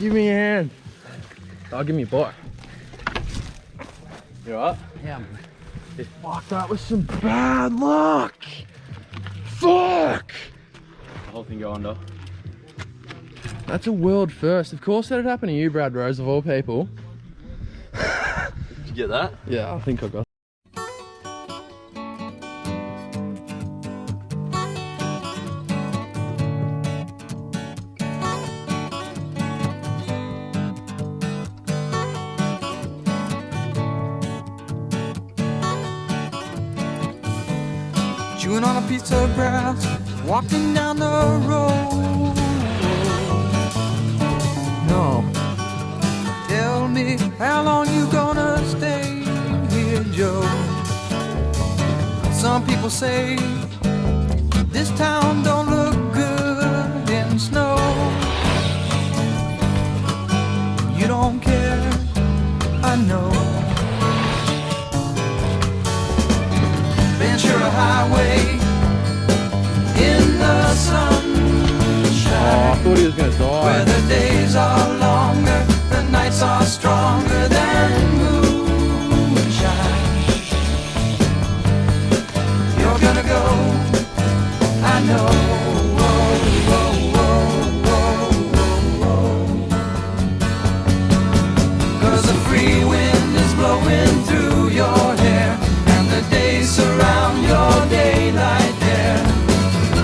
Give me a hand. I'll give me a bite. You alright? Yeah. Fuck, that was some bad luck. Fuck. The whole thing go under. That's a world first. Of course that'd happen to you, Brad Rose, of all people. Did you get that? Yeah, I think I got it. Chewing on a piece of grass, walking down the road. No. Tell me, how long you gonna stay here, Joe? Some people say this town don't look good in snow. You don't care, I know. Ventura Highway in the sunshine. Oh, I thought he was gonna die. Where the days are longer, the nights are stronger than moonshine. You're gonna go, I know. Whoa, whoa, whoa, whoa, whoa. 'Cause the free wind is blowing through your hair, and the days surround your daylight there.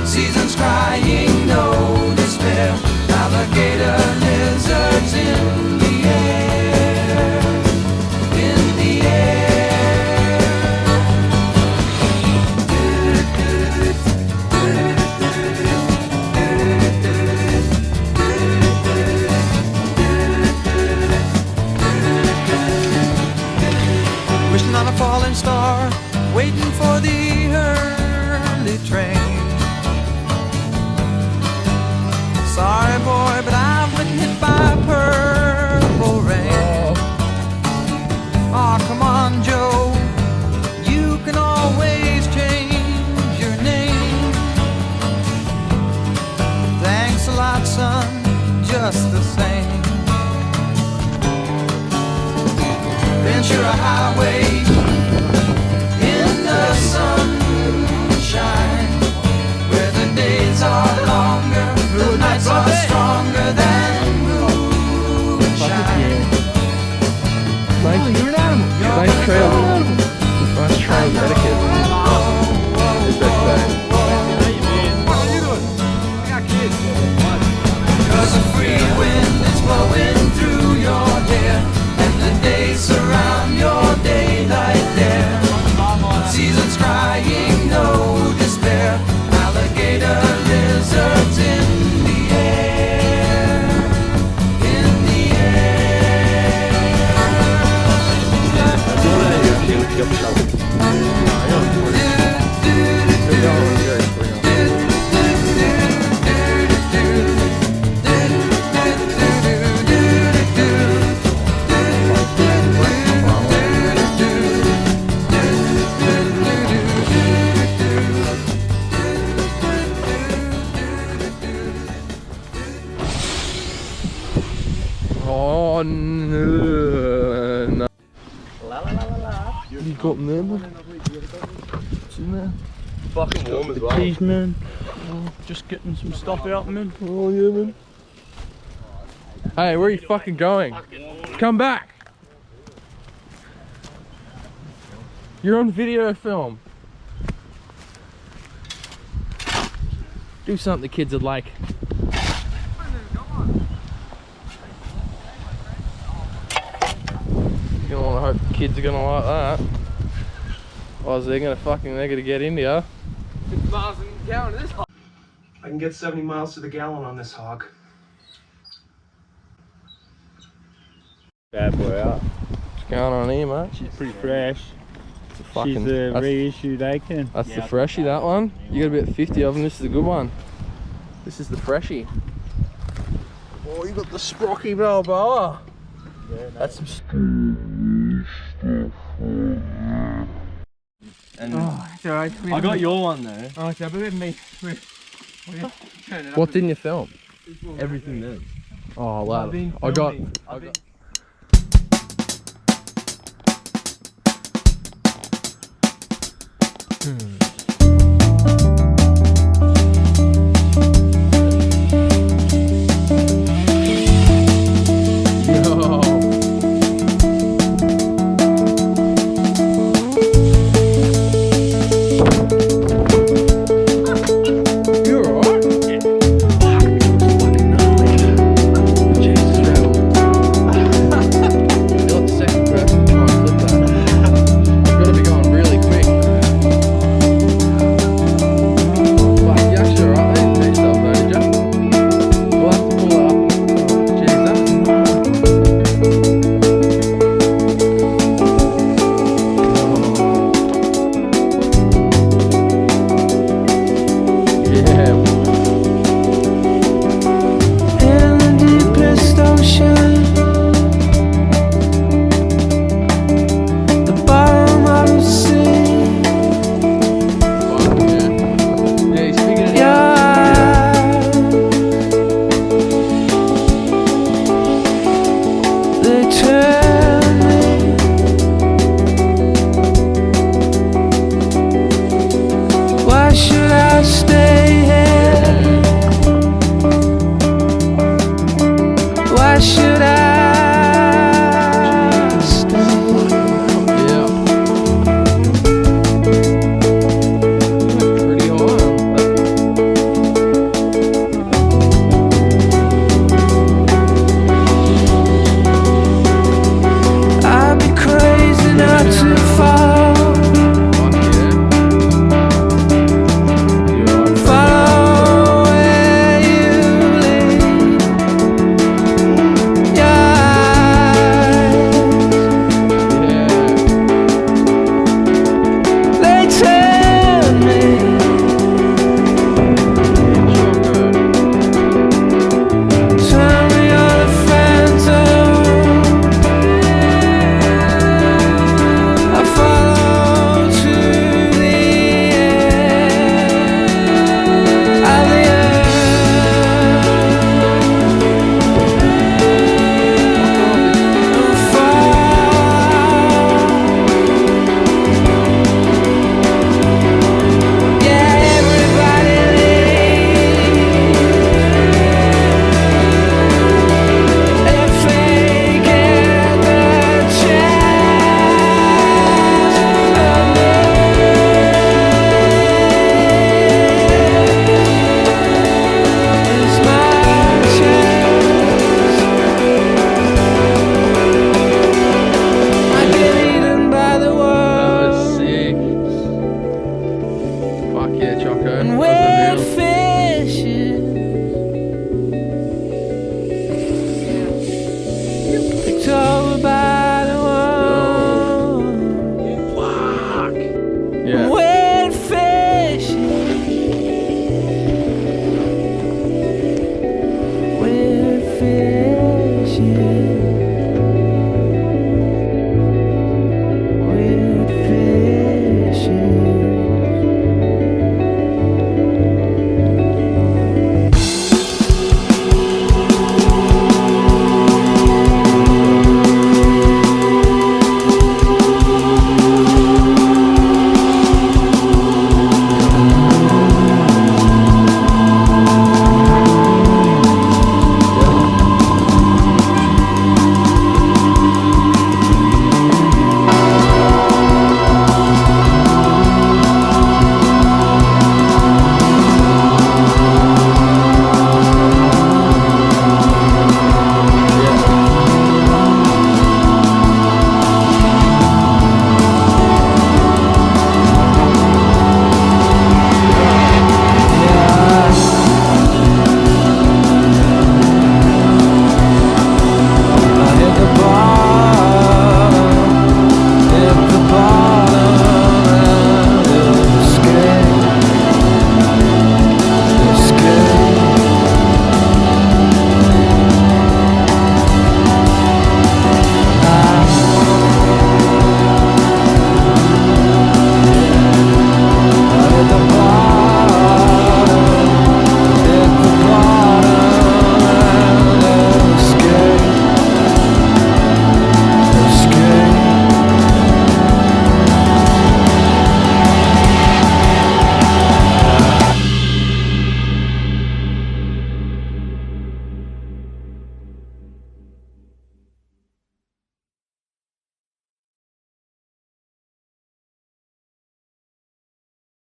Seasons crying, no despair. Alligator lizards in the air, in the air. Wishing on a falling star, waiting for the early train. Sorry boy, but I've been hit by purple rain. Oh, come on, Joe, you can always change your name. Thanks a lot, son, just the same. Ventura Highway in the sunshine, where the days are longer, the nights are stronger than moonshine. You're an animal. Nice trail. Nice trail etiquette. Is that saying? What are you doing? I got kids. 'Cause the free wind is blowing through your hair, and the days surround your daylight there. Seasons crying, no despair. Alligator lizards in the air, in the air. Oh no. You got them there, man? What's in there? Fucking warm as well. Keys, man. Just getting some stuff out, man. Oh yeah, man. Hey, where are you fucking going? Come back! You're on video film. Do something the kids would like. You don't want to hope the kids are gonna like that. Otherwise they're gonna get into you. 50 miles an hour to this hot. I can get 70 miles to the gallon on this hog. Bad boy out. What's going on here, mate? She's pretty fresh. It's a fucking, She's a that's, reissued Aiken. that's the freshie, that one. You got about 50 of them. This is a good one. This is the freshie. Oh, you got the Sprocky Balboa. Yeah, That's some. And Oh, it's alright. I got your one though. Oh, it's a bit of me. What didn't you film? Everything there. Oh, lad. I got.